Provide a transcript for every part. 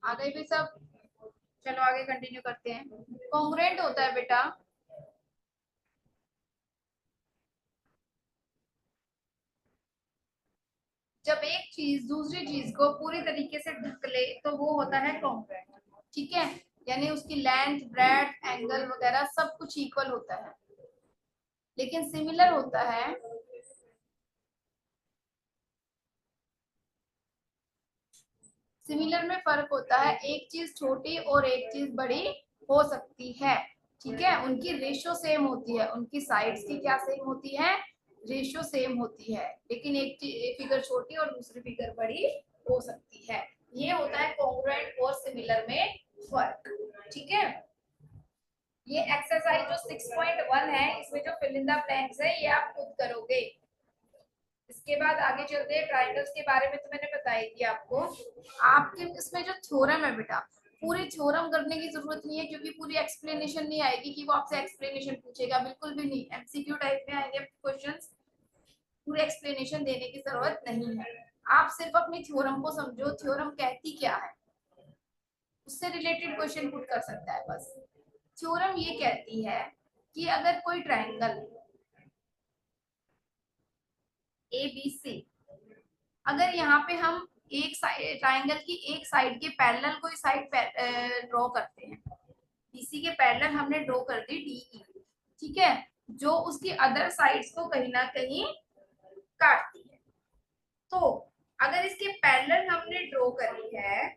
आ गई भी सब। चलो आगे कंटिन्यू करते हैं। कॉन्ग्रुएंट होता है बेटा जब एक चीज दूसरी चीज को पूरी तरीके से ढक ले तो वो होता है कॉन्ग्रुएंट। ठीक है, यानी उसकी लेंथ ब्रेड्थ एंगल वगैरह सब कुछ इक्वल होता है। लेकिन सिमिलर होता है, सिमिलर में फर्क होता है, एक चीज छोटी और एक चीज बड़ी हो सकती है। ठीक है, उनकी रेशियो सेम होती है, उनकी साइड्स की क्या सेम होती है, रेशियो सेम होती है, लेकिन एक फिगर छोटी और दूसरी फिगर बड़ी हो सकती है। ये होता है कॉन्ग्रुएंट और सिमिलर में फर्क। ठीक है, ये एक्सरसाइज जो 6.1 है इसमें जो फिल इन द ब्लैंक्स है ये आप खुद करोगे। इसके बाद आगे चलते हैं, ट्रायंगल्स के बारे में तो मैंने बताई थी आपको। आपके इसमें जो थ्योरम है बेटा, पूरी थ्योरम करने की जरूरत नहीं है, क्योंकि पूरी एक्सप्लेनेशन नहीं आएगी कि वो आपसे एक्सप्लेनेशन पूछेगा, बिल्कुल भी नहीं। एमसीक्यू टाइप में आएंगे क्वेश्चंस, पूरी एक्सप्लेनेशन देने की जरूरत नहीं है। आप सिर्फ अपनी थ्योरम को समझो, थ्योरम कहती क्या है, उससे रिलेटेड क्वेश्चन पुट कर सकता है बस। थ्योरम ये कहती है कि अगर कोई ट्रायंगल ए बी सी, अगर यहाँ पे हम एक साइड ट्राइंगल की एक साइड के पैरेलल कोई साइड ड्रॉ करते हैं, बीसी के पैरेलल हमने ड्रॉ कर दी डीई। ठीक है, जो उसकी अदर साइड्स को कहीं ना कहीं काटती है। तो अगर इसके पैरेलल हमने ड्रॉ करी है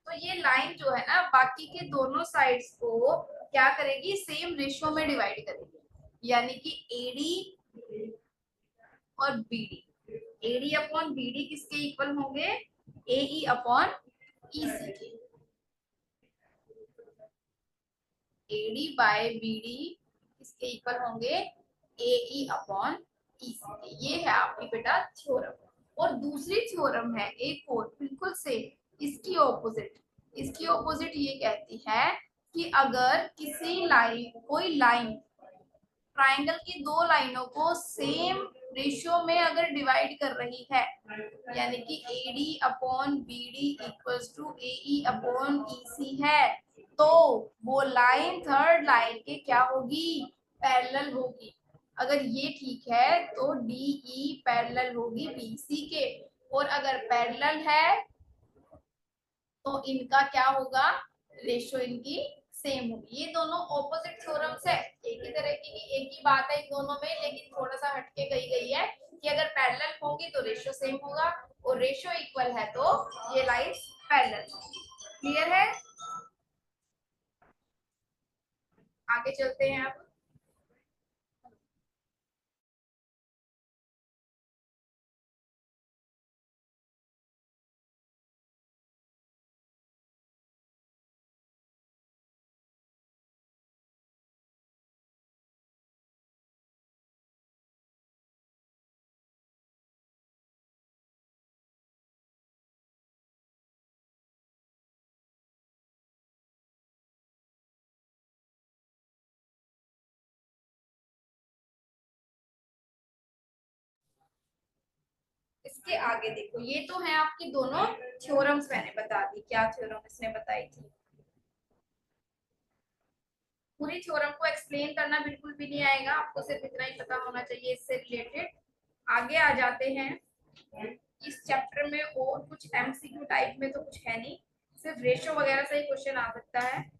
तो ये लाइन जो है ना बाकी के दोनों साइड्स को क्या करेगी, सेम रेशियो में डिवाइड करेगी। यानी कि एडी और बीडी, एडी अपॉन बीडी किसके इक्वल होंगे, एई अपॉन ईसी के। एडी बाय बीडी किसके इक्वल होंगे, एई अपॉन ईसी के। ये है आपकी बेटा थ्योरम। और दूसरी थ्योरम है एक और बिल्कुल सेम, इसकी ऑपोजिट। इसकी ऑपोजिट ये कहती है कि अगर किसी लाइन कोई लाइन ट्राइंगल की दो लाइनों को सेम रेशियो में अगर डिवाइड कर रही है, यानी कि AD upon BD equals to AE upon EC है, तो वो लाइन थर्ड लाइन के क्या होगी, पैरेलल होगी। अगर ये ठीक है तो DE पैरेलल होगी BC के, और अगर पैरेलल है तो इनका क्या होगा, रेशियो इनकी सेम होगी। ये दोनों ऑपोजिट थ्योरम्स है, एक ही तरह की एक ही बात है इन दोनों में, लेकिन थोड़ा सा हटके कही गई है कि अगर पैरेलल होंगी तो रेशियो सेम होगा, और रेशियो इक्वल है तो ये लाइंस पैरेलल होंगी। क्लियर है, आगे चलते हैं अब। इसके आगे देखो, ये तो है आपकी दोनों थ्योरम्स, मैंने बता दी क्या थ्योरम इसने बताई थी। पूरी थ्योरम को एक्सप्लेन करना बिल्कुल भी नहीं आएगा आपको, सिर्फ इतना ही पता होना चाहिए इससे रिलेटेड। आगे आ जाते हैं। इस चैप्टर में और कुछ एमसीक्यू टाइप में तो कुछ है नहीं, सिर्फ रेशियो वगैरह से ही क्वेश्चन आ सकता है।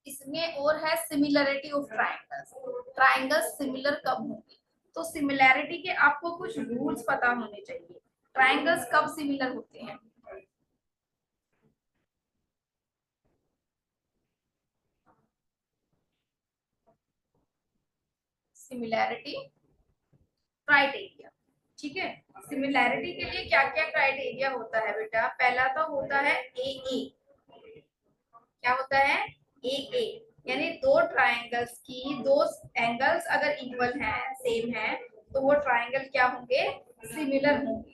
इसमें और है similarity of triangles, triangles similar कब होंगे। तो सिमिलैरिटी के आपको कुछ रूल्स पता होने चाहिए, ट्राइंगल्स कब सिमिलर होते हैं। Similarity criteria. ठीक है, सिमिलैरिटी के लिए क्या क्या क्राइटेरिया होता है बेटा, पहला तो होता है ए ए। क्या होता है, ए ए, यानी दो ट्राइंगल्स की दो एंगल्स अगर इक्वल हैं सेम है तो वो ट्राइंगल क्या होंगे, सिमिलर होंगे।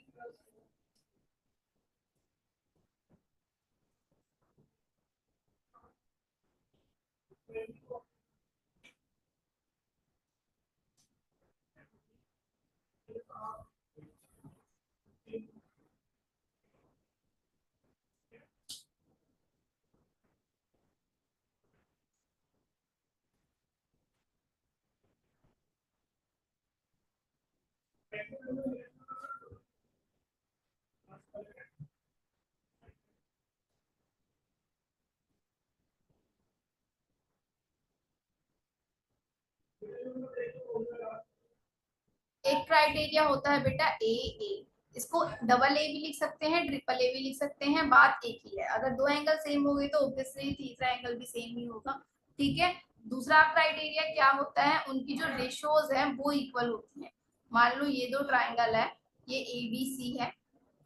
एक क्राइटेरिया होता है बेटा ए, इसको डबल ए भी लिख सकते हैं, ट्रिपल ए भी लिख सकते हैं, बात एक ही है। अगर दो एंगल सेम हो गए तो ऑब्वियसली तीसरा एंगल भी सेम ही होगा। ठीक है। दूसरा क्राइटेरिया क्या होता है, उनकी जो रेशियोज है वो इक्वल होती है। मान लो ये दो ट्राइंगल है, ये ए बी सी है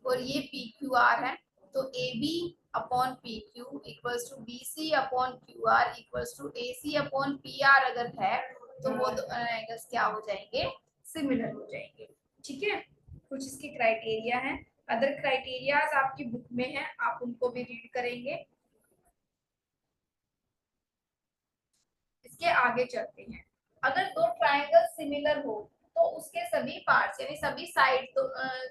और ये पी क्यू आर है, तो A B upon P Q equals to B C upon Q R equals to A C upon P R अगर है तो वो दो एंगल्स क्या हो जाएंगे, सिमिलर हो जाएंगे। ठीक है। कुछ इसके क्राइटेरिया हैं, अदर क्राइटेरियाज आपकी बुक में है, आप उनको भी रीड करेंगे। इसके आगे चलते हैं। अगर दो ट्राइंगल सिमिलर हो तो उसके सभी पार्ट्स यानी सभी साइड तो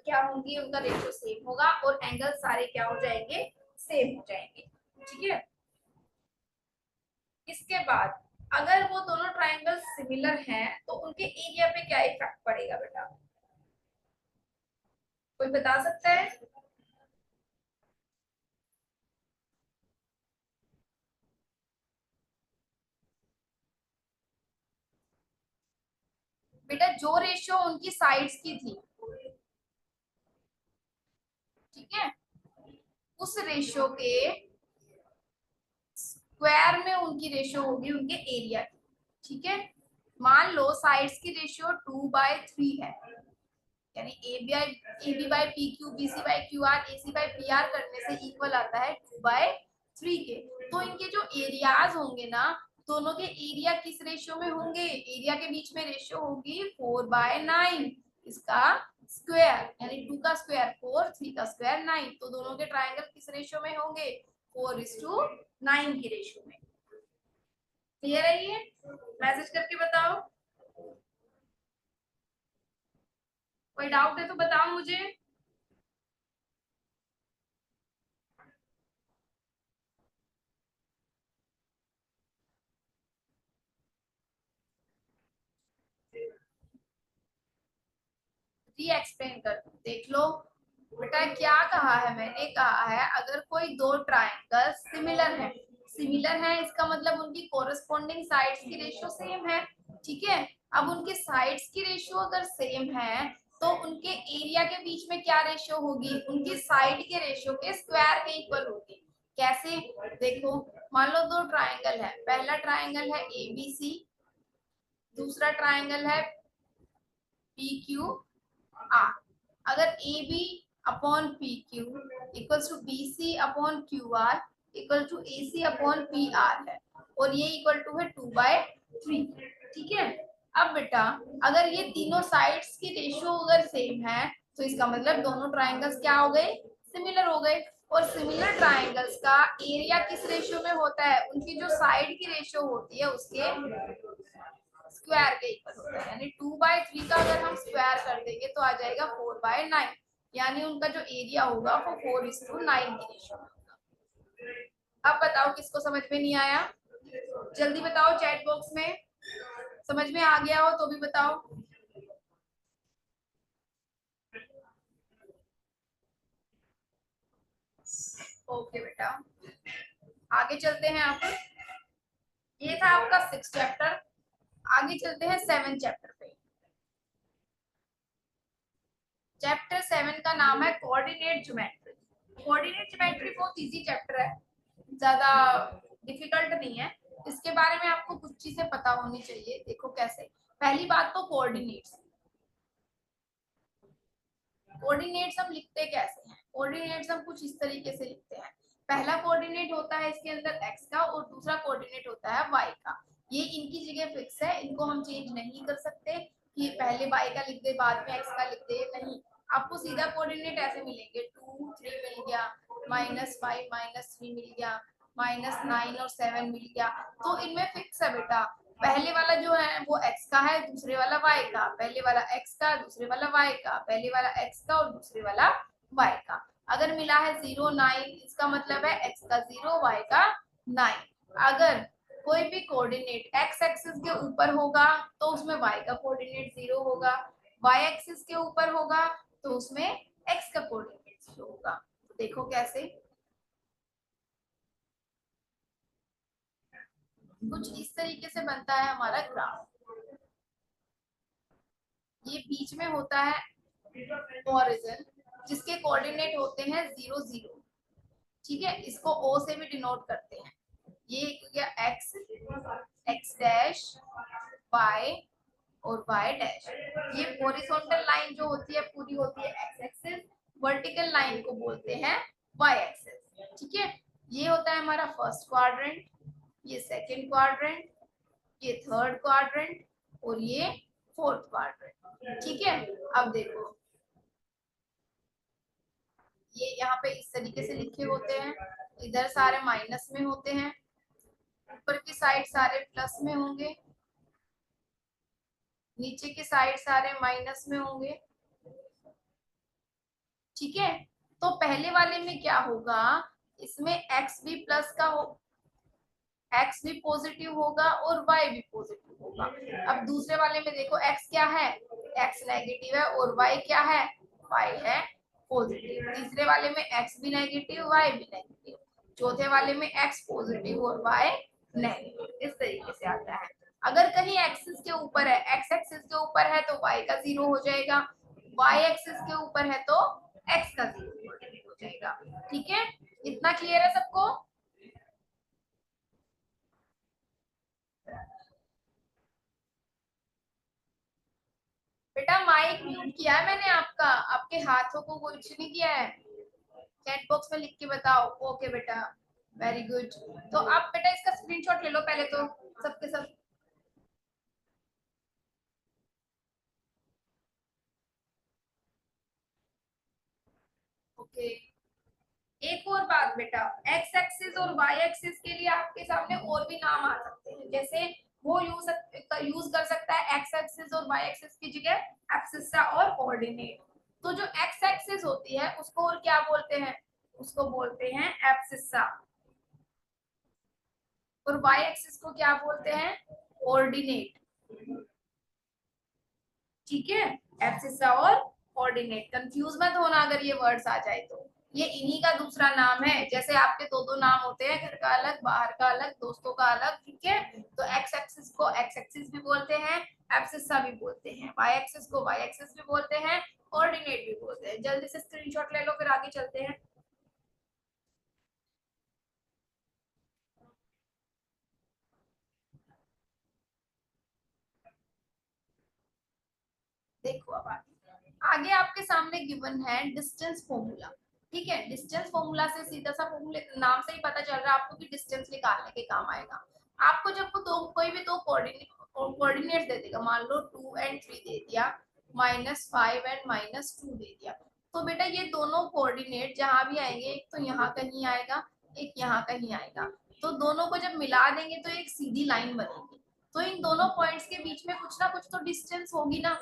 क्या होंगी, उनका रेशियो सेम होगा और एंगल सारे क्या हो जाएंगे, सेम हो जाएंगे। ठीक है। इसके बाद अगर वो दोनों ट्राइंगल सिमिलर हैं तो उनके एरिया पे क्या इफेक्ट पड़ेगा बेटा, कोई बता सकता है? बेटा जो रेशियो उनकी साइड्स की थी, ठीक है, उस रेशियो के स्क्वायर में उनकी रेशियो होगी उनके एरिया की। ठीक है। मान लो साइड्स की रेशियो 2/3 है, यानी A B by P Q, B C by Q R, A C by P R करने से इक्वल आता है 2/3 के। तो इनके जो एरियाज होंगे ना, दोनों के एरिया किस रेशियो में होंगे, एरिया के बीच में रेशियो होगी 4/9, इसका स्क्वायर यानी 2 का स्क्वायर 4, 3 का स्क्वायर 9, तो दोनों के ट्राइंगल किस रेशियो में होंगे, 4:9 की रेशियो में। क्लियर है ये? मैसेज करके बताओ, कोई डाउट है तो बताओ मुझे। री एक्सप्लेन कर दूं, देख लो बेटा क्या कहा है, मैंने कहा है अगर कोई दो ट्राइंगल सिमिलर है, सिमिलर है इसका मतलब उनकी कोरस्पॉन्डिंग साइड्स की रेशियो सेम है। ठीक है। अब उनके साइड्स की रेशियो अगर सेम है तो उनके एरिया के बीच में क्या रेशियो होगी, उनकी साइड के रेशियो के स्क्वायर के इक्वल होगी। कैसे, देखो मान लो दो ट्राइंगल है, पहला ट्राइंगल है ए बी सी, दूसरा ट्राइंगल है पी क्यू आर। अगर A B upon P Q equal to B C upon Q R equal to A C upon P R है और ये इक्वल टू है 2/3। ठीक है। अब बेटा अगर ये तीनों साइड्स की रेशियो अगर सेम है तो इसका मतलब दोनों ट्राइंगल्स क्या हो गए, सिमिलर हो गए। और सिमिलर ट्राइंगल्स का एरिया किस रेशियो में होता है, उनकी जो साइड की रेशियो होती है उसके स्क्वायर के इक्वल होता है। यानी 2/3 का अगर हम स्क्वायर कर देंगे तो आ जाएगा 4/9, यानी उनका जो एरिया होगा वो 4:9 की रेशियो में होगा। अब बताओ किसको समझ में नहीं आया, जल्दी बताओ चैट बॉक्स में, समझ में आ गया हो तो भी बताओ। ओके बेटा, आगे चलते हैं। आप ये था आपका 6 चैप्टर, आगे चलते हैं 7 चैप्टर पे। चैप्टर 7 का नाम है कोऑर्डिनेट ज्योमेट्री। कोऑर्डिनेट ज्योमेट्री बहुत इजी चैप्टर है, ज्यादा डिफिकल्ट नहीं है। इसके बारे में आपको कुछ चीजें पता होनी चाहिए। देखो कैसे, पहली बात तो कोऑर्डिनेट्स, कोऑर्डिनेट्स हम लिखते कैसे हैं, कोऑर्डिनेट्स हम कुछ इस तरीके से लिखते हैं। पहला कोऑर्डिनेट होता है इसके अंदर x का और दूसरा कोऑर्डिनेट होता है y का। ये इनकी जगह फिक्स है, इनको हम चेंज नहीं कर सकते कि पहले y का लिख दे बाद में x का लिख दे, नहीं। आपको सीधा कोऑर्डिनेट ऐसे मिलेंगे, 2 3 मिल गया, -5 -3 मिल गया, -9 और 7 मिल गया। तो इनमें फिक्स है बेटा, पहले वाला जो है वो x का है, दूसरे वाला y का, पहले वाला x का दूसरे वाला y का, पहले वाला x का और दूसरे वाला y का। अगर मिला है 0 9, इसका मतलब है x का 0 y का 9। अगर कोई भी कोऑर्डिनेट x एक्सिस के ऊपर होगा तो उसमें y का कोऑर्डिनेट 0 होगा, वाई एक्सिस के ऊपर होगा तो उसमें एक्स का कोऑर्डिनेट शो होगा। तो देखो कैसे, कुछ इस तरीके से बनता है हमारा ग्राफ। ये बीच में होता है ओरिजिन, जिसके कोऑर्डिनेट होते हैं 0 0। ठीक है, इसको ओ से भी डिनोट करते हैं। ये हो गया एक्स, एक्स डैश, वाई और वाई डैश। ये हॉरिजॉन्टल लाइन जो होती है पूरी होती है एक्स एक्सिस, वर्टिकल लाइन को बोलते हैं वाई एक्सिस। ठीक है, ये होता है हमारा फर्स्ट क्वाड्रेंट, ये सेकंड क्वाड्रेंट, ये थर्ड क्वाड्रेंट और ये फोर्थ क्वाड्रेंट। ठीक है, अब देखो ये यहाँ पे इस तरीके से लिखे होते हैं, इधर सारे माइनस में होते हैं, ऊपर की साइड सारे प्लस में होंगे, नीचे की साइड सारे माइनस में होंगे। ठीक है, तो पहले वाले में क्या होगा, इसमें x भी प्लस का हो, x भी पॉजिटिव होगा और y भी पॉजिटिव होगा। अब दूसरे वाले में देखो x क्या है, x नेगेटिव है और y क्या है, y है पॉजिटिव। तीसरे वाले में x भी नेगेटिव, y भी नेगेटिव। चौथे वाले में x पॉजिटिव और y नेगेटिव। इस तरीके से आता है। अगर कहीं एक्सिस के ऊपर है, x एक्सिस के ऊपर है तो y का 0 हो जाएगा, y एक्सिस के ऊपर है तो x का 0 हो जाएगा। ठीक है, इतना क्लियर है सबको? बेटा माइक म्यूट किया है मैंने आपका, आपके हाथों को कुछ नहीं किया है। चैट बॉक्स में लिख के बताओ। ओके बेटा, वेरी गुड। तो आप बेटा इसका स्क्रीनशॉट ले लो पहले तो, सबके सब। ओके, एक और बात बेटा, एक्स एक्सिस और वाई एक्सिस के लिए आपके सामने और भी नाम आ सकते हैं, जैसे वो यूज कर सकता है एक्स एक्सिस और वाई एक्सिस की जगह एब्सिस्सा और कोऑर्डिनेट। तो जो एक्स एक्सिस होती है उसको और क्या बोलते हैं, उसको बोलते हैं एब्सिस्सा, और वाई एक्सिस को क्या बोलते हैं, कोऑर्डिनेट। ठीक है, एब्सिस्सा और कोऑर्डिनेट, कंफ्यूज मत होना अगर ये वर्ड्स आ जाए तो। ये इन्हीं का दूसरा नाम है, जैसे आपके दो दो नाम होते हैं, घर का अलग, बाहर का अलग, दोस्तों का अलग। ठीक है, तो एक्स एक्सिस को एक्स एक्सिस भी बोलते हैं, एब्सिस्सा भी बोलते हैं, वाई एक्सिस को वाई एक्सिस भी बोलते हैं, कोऑर्डिनेट भी बोलते हैं। जल्दी से स्क्रीनशॉट ले लो फिर आगे चलते हैं। देखो अब आगे आपके सामने गिवन है डिस्टेंस फॉर्मूला। ठीक है, डिस्टेंस फॉर्मूला से सीधा सा फॉर्मूले नाम से ही पता चल रहा है आपको कि डिस्टेंस निकालने के काम आएगा। आपको जब वो दो कोई भी दो कोऑर्डिनेट दे देगा, मान लो 2 और 3 दे दिया, -5 और -2 दे दिया, तो बेटा ये दोनों कोऑर्डिनेट जहां भी आएंगे, एक तो यहाँ कहीं आएगा, एक यहाँ कहीं आएगा, तो दोनों को जब मिला देंगे तो एक सीधी लाइन बनेगी। तो इन दोनों पॉइंट्स के बीच में कुछ ना कुछ तो डिस्टेंस होगी ना।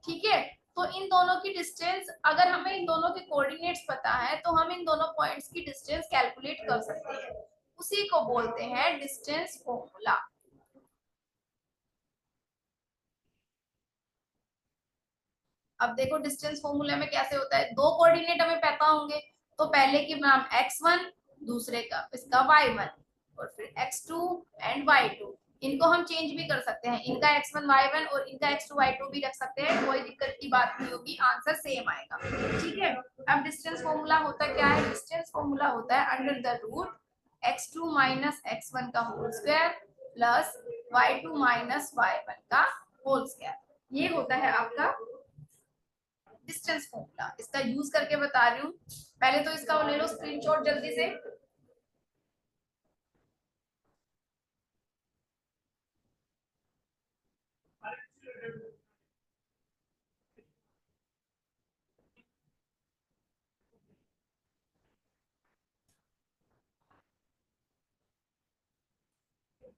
ठीक है, तो इन दोनों की डिस्टेंस, अगर हमें इन दोनों के कोऑर्डिनेट्स पता है तो हम इन दोनों पॉइंट्स की डिस्टेंस कैलकुलेट कर सकते हैं, उसी को बोलते हैं डिस्टेंस फॉर्मूला। अब देखो डिस्टेंस फॉर्मूला में कैसे होता है, दो कोऑर्डिनेट हमें पता होंगे, तो पहले के नाम x1, दूसरे का इसका y1, और फिर x2 एंड y2। इनको हम चेंज भी कर सकते हैं, इनका x1 y1 और इनका x2 y2 भी रख सकते हैं, कोई दिक्कत की बात नहीं होगी, आंसर सेम आएगा। ठीक है, अब डिस्टेंस फॉर्मूला होता क्या है, डिस्टेंस फॉर्मूला होता है under the root x2 minus x1 का whole square plus y2 minus y1 का होल स्क्वायर। ये होता है आपका डिस्टेंस फॉर्मूला। इसका यूज करके बता रही हूँ, पहले तो इसका ले लो स्क्रीनशॉट जल्दी से।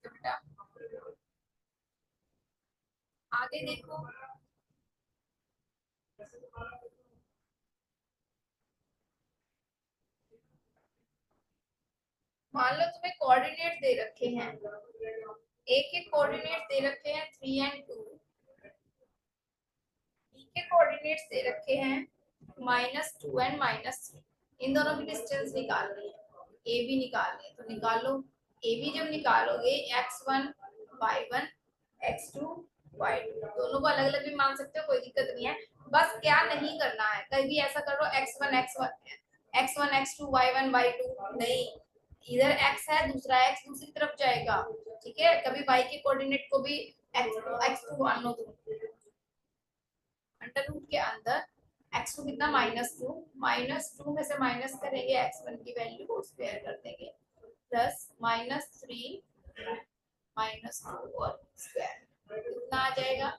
तो बेटा आगे देखो, मान लो तुम्हें कोऑर्डिनेट दे रखे हैं, एक एक कोऑर्डिनेट दे रखे हैं 3 और 2। ठीक कोऑर्डिनेट्स दे रखे हैं -2 एंड -3, इन दोनों की डिस्टेंस निकालनी है, ए बी निकालनी है, तो निकालो। ए बी जब निकालोगे x1 y1 x2 y2, दोनों को अलग अलग भी मान सकते हो, कोई दिक्कत नहीं है। बस क्या नहीं करना है, कभी ऐसा करो x1 x2 y1 y2, नहीं, इधर x है, दूसरा x दूसरी तरफ जाएगा, ठीक है। कभी y के कोऑर्डिनेट को भी x2 मान लो तुम, अंडर रूट के अंदर x2 कितना -2 में से माइनस करेंगे x1 की वैल्यू को स्क्वायर कर देंगे, प्लस -3 -2 और स्क्वायर कितना आ जाएगा,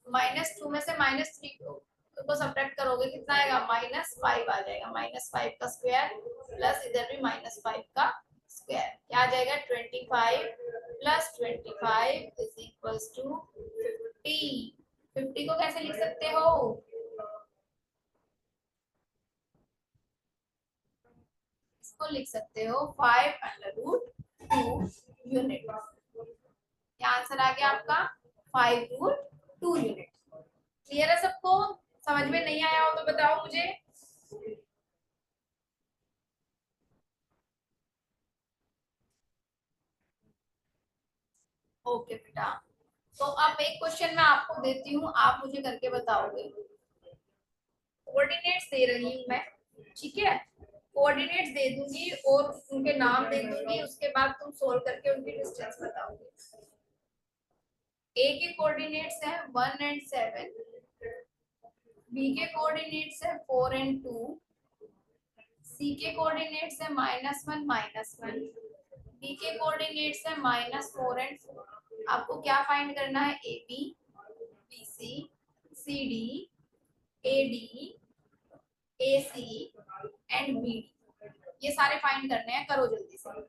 -2 में से -3 को सब्ट्रैक्ट करोगे कितना आएगा, -5 आ जाएगा, -5 का स्क्वायर प्लस इधर भी -5 का स्क्वायर, क्या आ जाएगा 25 प्लस 25 इज इक्वल्स टू 50। 50 को कैसे लिख सकते हो, इसको लिख सकते हो 5√2 यूनिट। क्या आंसर आ गया आपका, 5√2 यूनिट। क्लियर है सबको, समझ में नहीं आया हो तो बताओ मुझे। ओके बेटा, तो अब एक क्वेश्चन मैं आपको देती हूँ, आप मुझे करके बताओगे। कोऑर्डिनेट्स दे रही हूँ मैं, ठीक है, कोऑर्डिनेट्स दे दूंगी और उनके नाम दे दूंगी, उसके बाद तुम सोल्व करके उनकी डिस्टेंस बताओगे। ए के कोऑर्डिनेट्स हैं 1 एंड 7, बी के कोऑर्डिनेट्स है 4 एंड 2, सी के कोऑर्डिनेट्स है -1 -1, डी के कोऑर्डिनेट्स है -4 एंड 4। आपको क्या फाइंड करना है, A B, B C, C D, A D, A C and B D, ये सारे फाइंड करने हैं, करो जल्दी से।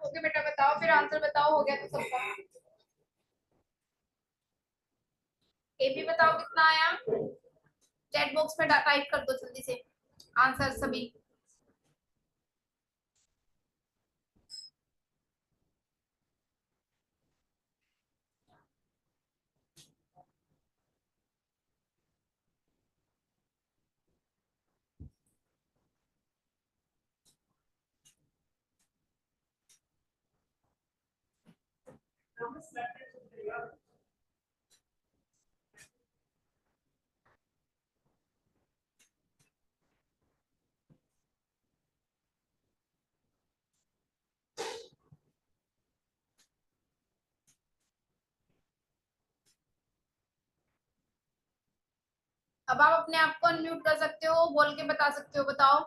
ओके बेटा बताओ, फिर आंसर बताओ, हो गया तो सबका। ए भी बताओ कितना आया, चैट बॉक्स में टाइप कर दो जल्दी से आंसर सभी। अब आप अपने आप को अनम्यूट कर सकते हो, बोल के बता सकते हो, बताओ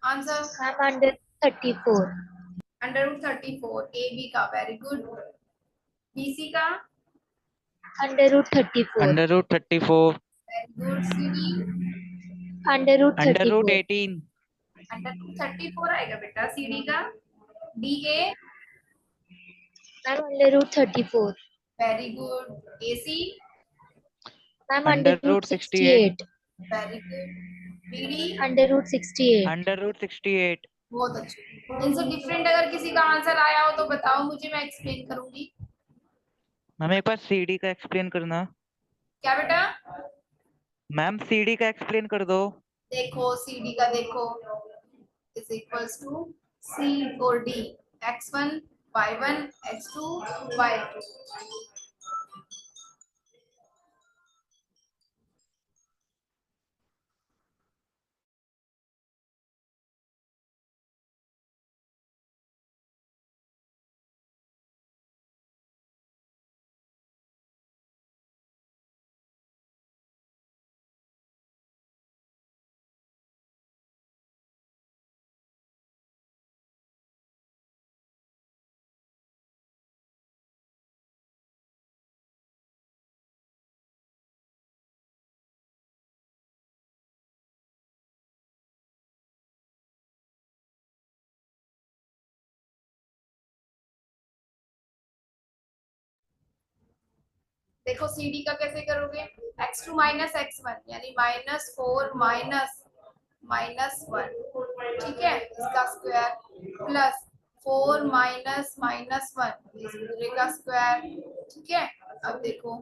answer. Ma'am under 34। √34 A B का, वेरी गुड। बी सी का √34। √34। Very good. C D √34। √18। √34 आएगा बेटा। सी डी का। D A ma'am √34। Very good. A C ma'am √68। √68। Very good. B D √68। √68। बहुत अच्छे। इनसे डिफरेंट अगर किसी का आंसर आया हो तो बताओ मुझे, मैं एक्सप्लेन करूंगी। मैम एक बार सीडी का एक्सप्लेन करना। क्या बेटा? मैम सीडी का एक्सप्लेन कर दो। देखो सी डी का, देखो इज इक्वल्स टू सी और D, x1 y1 x2 y2। देखो सी डी का कैसे करोगे, x2 माइनस x1 यानी -4 -1, ठीक है, इसका स्क्वायर प्लस 4 -1 इस पूरे का स्क्वायर, ठीक है। अब देखो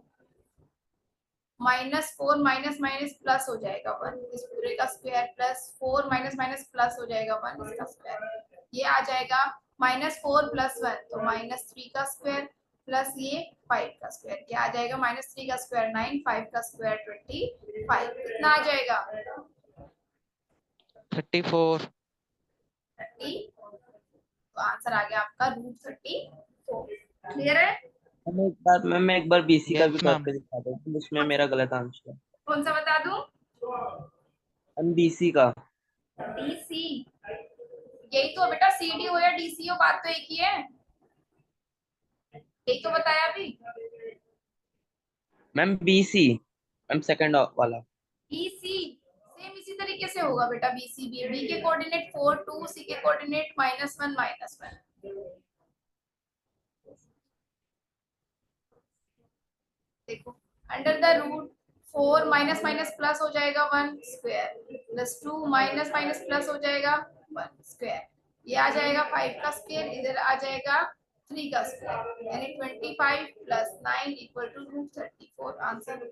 -4 माइनस माइनस प्लस हो जाएगा 1, इस पूरे का square plus 4 minus minus plus हो जाएगा 1, इसका स्क्वायर, ये आ जाएगा -4 + 1 तो -3 का स्क्वायर प्लस ये 5 का स्क्वायर, क्या आ जाएगा, -3 का स्क्वायर 9, 5 का स्क्वायर 25, कितना आ जाएगा 34। 30। तो आंसर आ गया आपका √34। क्लियर है? मैं एक बार बीसी का Yes, भी ma'am. करके दिखा देता हूँ, उसमें मेरा गलत आंसर है। कौन सा बता दूं? बीसी का। डीसी, यही तो बेटा, सीडी हो या डीसी हो बात तो एक ही है, यही तो बताया अभी। मैम बीसी, मैम सेकंड वाला। बीसी सेम इसी तरीके से होगा बेटा, बीसी भी, बी के कोऑर्डिनेट 4 2, सी के कोऑर्डिनेट -1 देखो under the root 4 minus minus plus हो जाएगा 1 square plus 2 minus minus plus हो जाएगा 1 स्क्वायर, ये आ जाएगा 5 का स्क्वायर, इधर आ जाएगा 3 का स्क्वायर, यानी 25 + 9 = √34। आंसर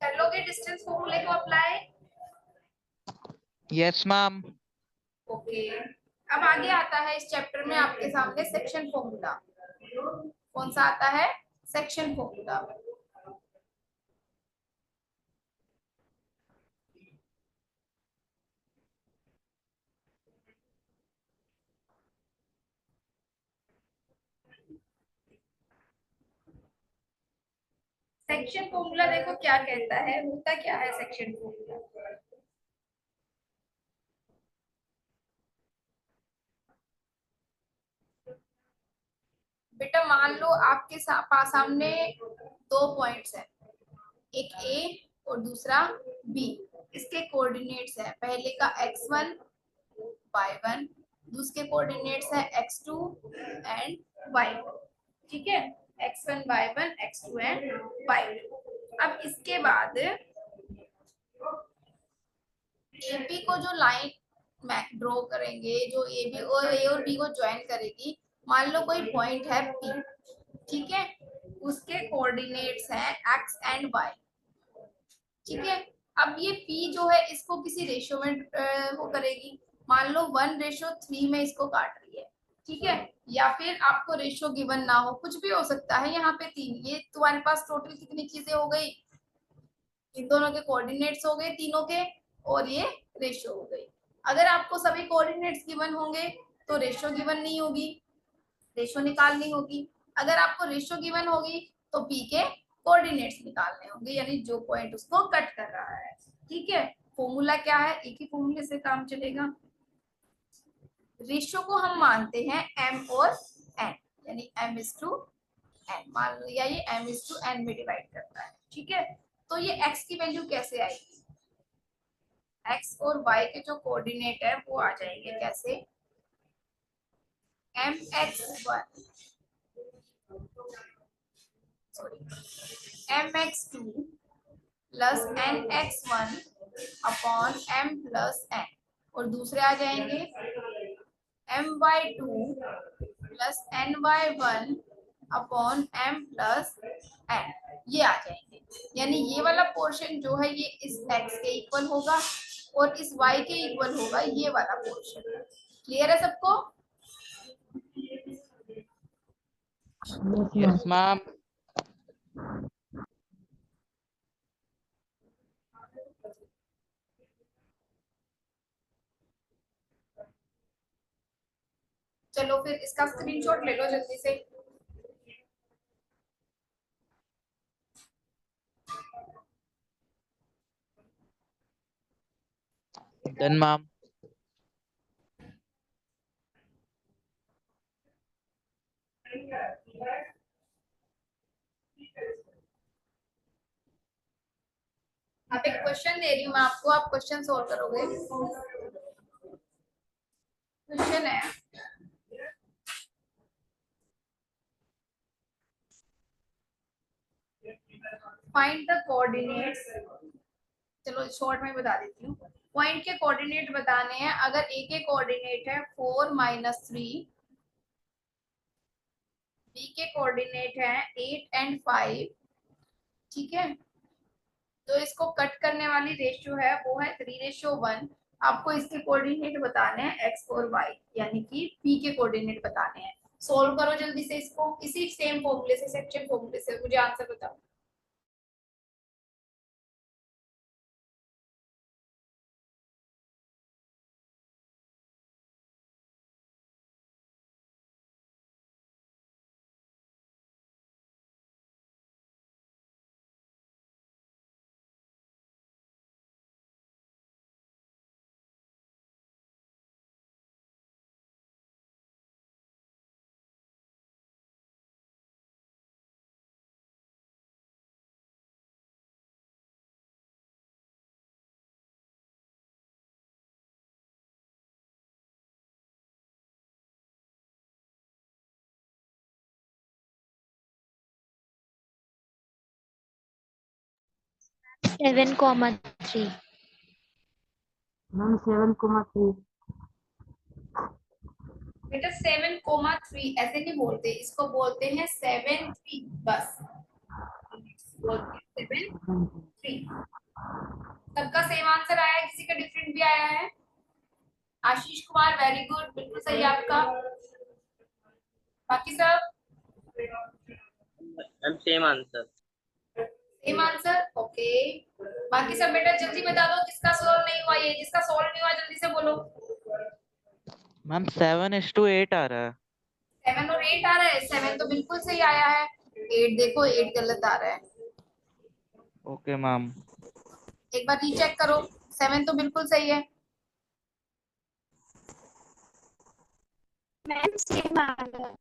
कर लोगे डिस्टेंस फॉर्मूले को अप्लाई? Yes, ma'am. ओके। अब आगे आता है इस चैप्टर में आपके सामने सेक्शन फॉर्मूला। कौन सा आता है? Section formula. सेक्शन फॉर्मूला देखो क्या कहता है, होता क्या है सेक्शन फॉर्मूला। बेटा मान लो आपके सामने दो पॉइंट्स हैं, एक ए और दूसरा बी, इसके कोऑर्डिनेट्स हैं, पहले का x1 y1 दूसरे कोऑर्डिनेट्स है x2 एंड y2, ठीक है, x1 y1 x2 and y2। अब इसके बाद एपी को जो लाइन ड्रॉ करेंगे, जो ए और बी को ज्वाइन करेगी, मान लो कोई पॉइंट है पी, ठीक है, उसके कोऑर्डिनेट्स हैं एक्स एंड वाई, ठीक है। अब ये पी जो है इसको किसी रेशियो में वो करेगी, मान लो 1:3 में इसको काट रही है, ठीक है, या फिर आपको रेशियो गिवन ना हो, कुछ भी हो सकता है। यहाँ पे 3, ये तुम्हारे पास टोटल कितनी चीजें हो गई, इन दोनों के कोऑर्डिनेट्स हो गए तीनों के, और ये रेशियो हो गई। अगर आपको सभी कोऑर्डिनेट्स गिवन होंगे तो रेशियो गिवन नहीं होगी, रेशियो निकालनी होगी। अगर आपको रेशियो गिवन होगी तो पी के कोऑर्डिनेट्स निकालने होंगे, यानी जो पॉइंट उसको कट कर रहा है, ठीक है। फॉर्मूला क्या है, एक ही फॉर्मूले से काम चलेगा। रेशियो को हम मानते हैं m और n, यानी m:n, मान लिया ये m:n में डिवाइड करता है, ठीक है। तो ये x की वैल्यू कैसे आएगी, x और y के जो कोऑर्डिनेट है वो आ जाएंगे कैसे, mx1 mx2 plus nx1 upon m plus n, और दूसरे आ जाएंगे my2 plus ny1 upon m plus n, ये आ जाएंगे। यानी ये वाला पोर्शन जो है ये इस x के इक्वल होगा और इस y के इक्वल होगा ये वाला पोर्शन। क्लियर है सबको? Yes ma'am. चलो फिर इसका स्क्रीनशॉट ले लो जल्दी से। Done ma'am. अब एक क्वेश्चन दे रही हूँ मैं आपको, आप क्वेश्चन सोल्व करोगे। क्वेश्चन है, फाइंड द कोऑर्डिनेट्स, चलो शॉर्ट में बता देती हूँ। पॉइंट के कोऑर्डिनेट बताने हैं। अगर ए के कोऑर्डिनेट है 4-3, बी के कोऑर्डिनेट है 8 एंड 5, ठीक है, तो इसको कट करने वाली रेशियो है वो है 3:1। आपको इसके कोऑर्डिनेट बताने हैं एक्स और वाई, यानी कि पी के कोऑर्डिनेट बताने हैं। सोल्व करो जल्दी से इसको, इसी सेम फॉर्मूले से, सेक्शन फॉर्मूले से, मुझे आंसर बताओ। Seven comma three. मैम 7,3। बेटा 7,3 ऐसे नहीं बोलते, इसको बोलते हैं 7,3 बस, बोलते हैं 7,3। सबका सेम आंसर आया है, किसी का डिफरेंट भी आया है? आशीष कुमार वेरी गुड, बिल्कुल सही आपका। बाकी सब ma'am same answer. Same answer, okay. बाकी सब बेटा जल्दी बता दो किसका सॉल्व नहीं हुआ, ये जिसका सॉल्व नहीं हुआ जल्दी से बोलो। मैम 7:8 आ रहा है। 7 और 8 आ रहा है, 7 तो बिल्कुल सही आया है, 8 देखो 8 गलत आ रहा है। Okay ma'am. एक बार रीचेक करो, 7 तो बिल्कुल सही है। मैम सेम आ रहा है।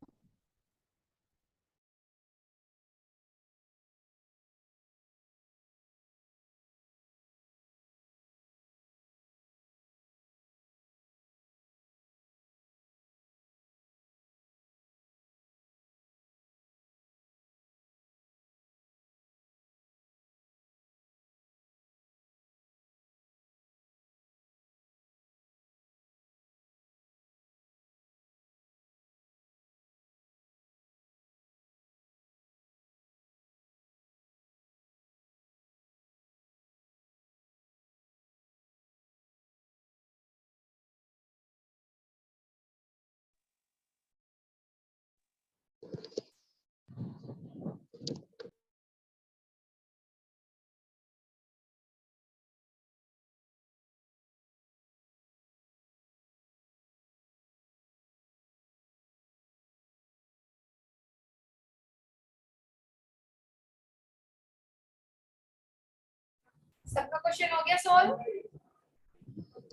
सबका क्वेश्चन हो गया solve?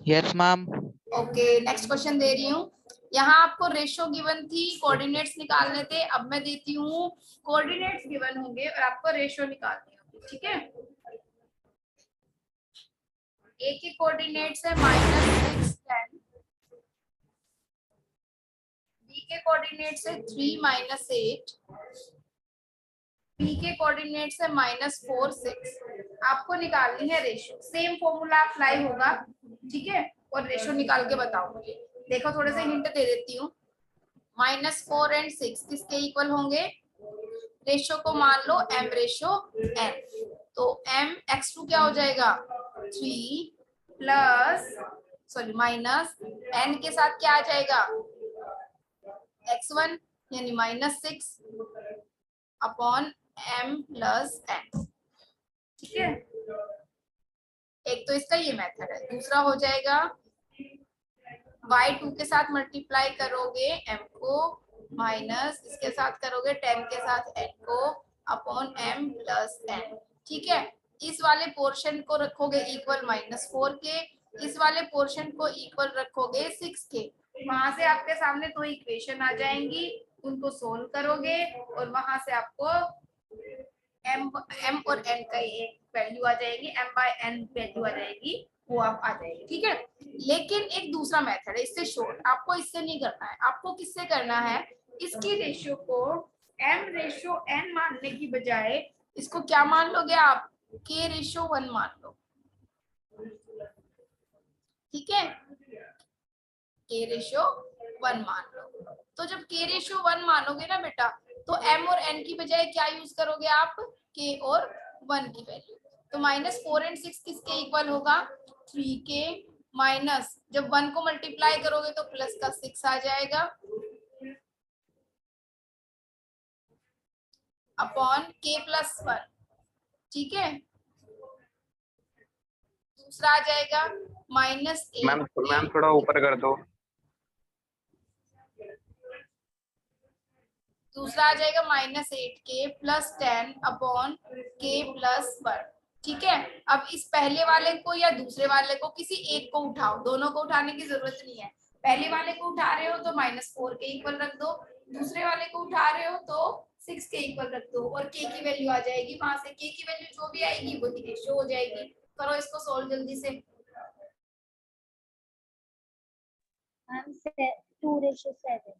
Yes ma'am. Okay, next question दे रही हूँ। यहाँ आपको रेशो गिवन थी, कोऑर्डिनेट्स निकालने थे। अब मैं देती हूँ कोऑर्डिनेट्स गिवन होंगे और आपको रेशो निकालनी होगी, ठीक है। ए के कोऑर्डिनेट्स है -6 10, बी के कोऑर्डिनेट्स है 3 -8, बी के कोऑर्डिनेट्स है -4 6। आपको निकालनी है रेशो। सेम फॉर्मूला अप्लाई होगा, ठीक है। और रेशो निकाल के बताओ मुझे। देखो थोड़े से हिंट दे देती हूँ। -4 और 6 किसके इक्वल होंगे? रेशो को मान लो m रेशो n। तो m x2 क्या हो जाएगा? 3 प्लस सॉरी माइनस n के साथ क्या आ जाएगा? x1 यानी -6 अपॉन m प्लस n, ठीक है। एक तो इसका ये मेथड है। दूसरा हो जाएगा y2 के साथ मल्टीप्लाई करोगे m को, माइनस इसके साथ करोगे 10 के साथ n को अपॉन m प्लस n, ठीक है। इस वाले पोर्शन को रखोगे इक्वल -4 के, इस वाले पोर्शन को इक्वल रखोगे 6 के। वहां से आपके सामने दो इक्वेशन आ जाएंगी, उनको सोल्व करोगे और वहां से आपको m और n का एक वैल्यू आ जाएगी, m/n वैल्यू आ जाएगी, वो आप आ जाएगी, ठीक है। लेकिन एक दूसरा मेथड है इससे शॉर्ट। आपको इससे नहीं करना है, आपको किससे करना है? इसकी रेशियो को m रेशियो n मानने की बजाय इसको क्या मान लोगे आप? k रेशियो 1 मान लो, ठीक है। k रेशियो 1 मान लो। तो जब k रेशियो 1 मानोगे ना बेटा, तो m और n की बजाय क्या यूज करोगे आप? k और 1 की वैल्यू। तो -4 और 6 किसके इक्वल होगा? 3k माइनस जब 1 को मल्टीप्लाई करोगे तो प्लस का 6 आ जाएगा अपॉन k प्लस 1, ठीक है। दूसरा आ जाएगा -8 मैम थोड़ा ऊपर कर दो। दूसरा आ जाएगा -8k plus 10 upon k plus 1, ठीक है। अब इस पहले वाले को या दूसरे वाले को किसी एक को उठाओ, दोनों को उठाने की जरूरत नहीं है। पहले वाले को उठा रहे हो तो -4 के इक्वल रख दो, दूसरे वाले को उठा रहे हो तो 6 के इक्वल रख दो और k की वैल्यू आ जाएगी। वहां से k की वैल्यू जो भी आएगी वो रेशियो हो जाएगी। करो इसको सोल्व जल्दी से। मैम 2:7।